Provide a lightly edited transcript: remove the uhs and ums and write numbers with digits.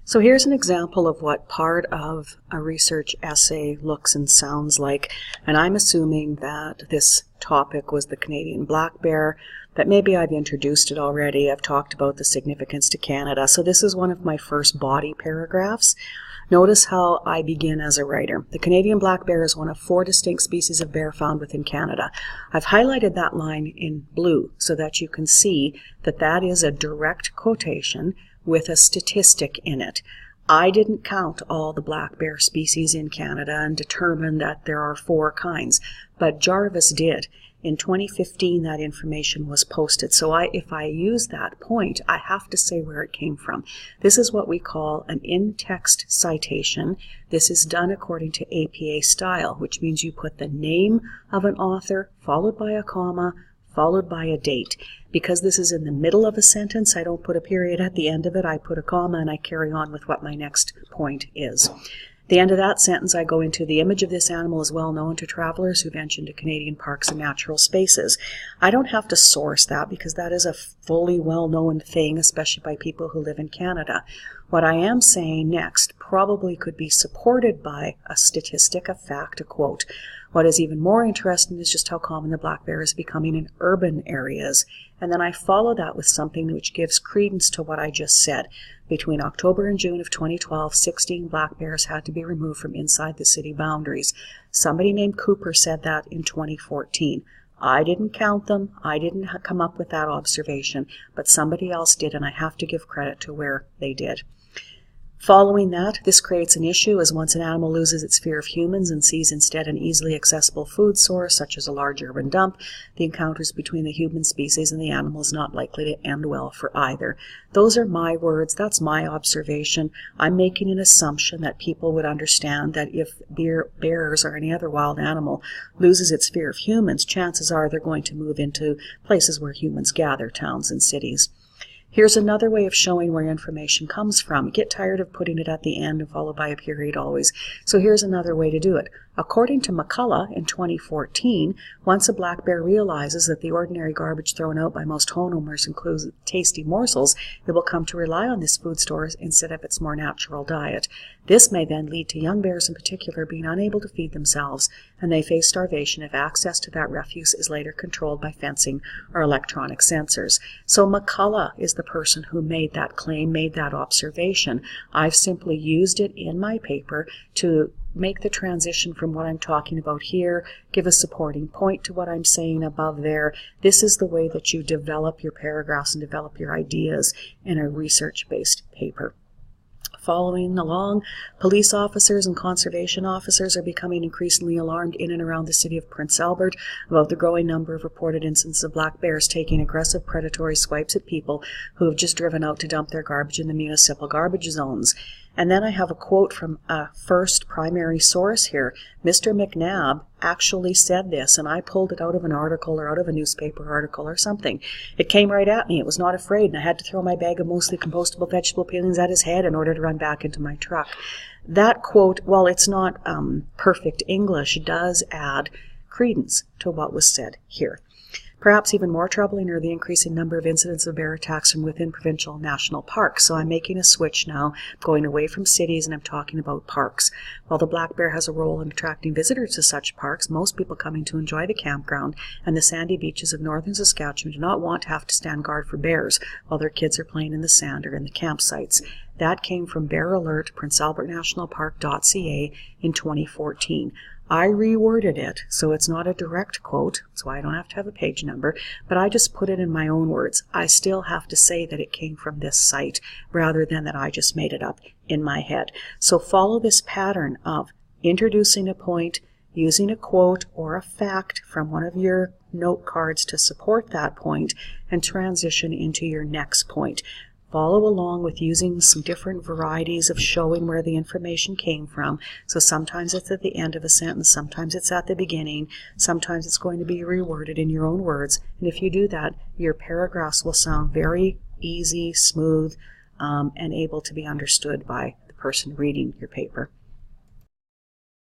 So here's an example of what part of a research essay looks and sounds like, and I'm assuming that this topic was the Canadian black bear, but maybe I've introduced it already. I've talked about the significance to Canada. So this is one of my first body paragraphs. Notice how I begin as a writer. The Canadian black bear is one of 4 distinct species of bear found within Canada. I've highlighted that line in blue so that you can see that that is a direct quotation with a statistic in it. I didn't count all the black bear species in Canada and determine that there are 4 kinds, but Jarvis did. In 2015, that information was posted. So if I use that point, I have to say where it came from. This is what we call an in-text citation. This is done according to APA style, which means you put the name of an author, followed by a comma, followed by a date. Because this is in the middle of a sentence, I don't put a period at the end of it. I put a comma and I carry on with what my next point is. The end of that sentence, I go into the image of this animal is well known to travelers who venture into Canadian parks and natural spaces. I don't have to source that because that is a fully well-known thing, especially by people who live in Canada. What I am saying next probably could be supported by a statistic, a fact, a quote. What is even more interesting is just how common the black bear is becoming in urban areas. And then I follow that with something which gives credence to what I just said. Between October and June of 2012, 16 black bears had to be removed from inside the city boundaries. Somebody named Cooper said that in 2014. I didn't count them. I didn't come up with that observation, but somebody else did, and I have to give credit to where they did. Following that, this creates an issue as once an animal loses its fear of humans and sees instead an easily accessible food source, such as a large urban dump, the encounters between the human species and the animal is not likely to end well for either. Those are my words. That's my observation. I'm making an assumption that people would understand that if bears or any other wild animal loses its fear of humans, chances are they're going to move into places where humans gather, towns and cities. Here's another way of showing where information comes from. Get tired of putting it at the end and followed by a period always. So here's another way to do it. According to McCullough in 2014, once a black bear realizes that the ordinary garbage thrown out by most homeowners includes tasty morsels, it will come to rely on this food source instead of its more natural diet. This may then lead to young bears in particular being unable to feed themselves, and they face starvation if access to that refuse is later controlled by fencing or electronic sensors. So McCullough is the person who made that claim, made that observation. I've simply used it in my paper to make the transition from what I'm talking about here, give a supporting point to what I'm saying above there. This is the way that you develop your paragraphs and develop your ideas in a research-based paper. Following along, police officers and conservation officers are becoming increasingly alarmed in and around the city of Prince Albert about the growing number of reported incidents of black bears taking aggressive predatory swipes at people who have just driven out to dump their garbage in the municipal garbage zones. And then I have a quote from a first primary source here. Mr. McNabb actually said this, and I pulled it out of an article or out of a newspaper article or something. It came right at me. It was not afraid, and I had to throw my bag of mostly compostable vegetable peelings at his head in order to run back into my truck. That quote, while it's not perfect English, does add credence to what was said here. Perhaps even more troubling are the increasing number of incidents of bear attacks from within provincial national parks. So I'm making a switch now, going away from cities, and I'm talking about parks. While the black bear has a role in attracting visitors to such parks, most people coming to enjoy the campground and the sandy beaches of northern Saskatchewan do not want to have to stand guard for bears while their kids are playing in the sand or in the campsites. That came from Bear Alert, PrinceAlbertNationalPark.ca in 2014. I reworded it, so it's not a direct quote, that's why I don't have to have a page number, but I just put it in my own words. I still have to say that it came from this site, rather than that I just made it up in my head. So follow this pattern of introducing a point, using a quote or a fact from one of your note cards to support that point, and transition into your next point. Follow along with using some different varieties of showing where the information came from. So sometimes it's at the end of a sentence, sometimes it's at the beginning, sometimes it's going to be reworded in your own words. And if you do that, your paragraphs will sound very easy, smooth, and able to be understood by the person reading your paper.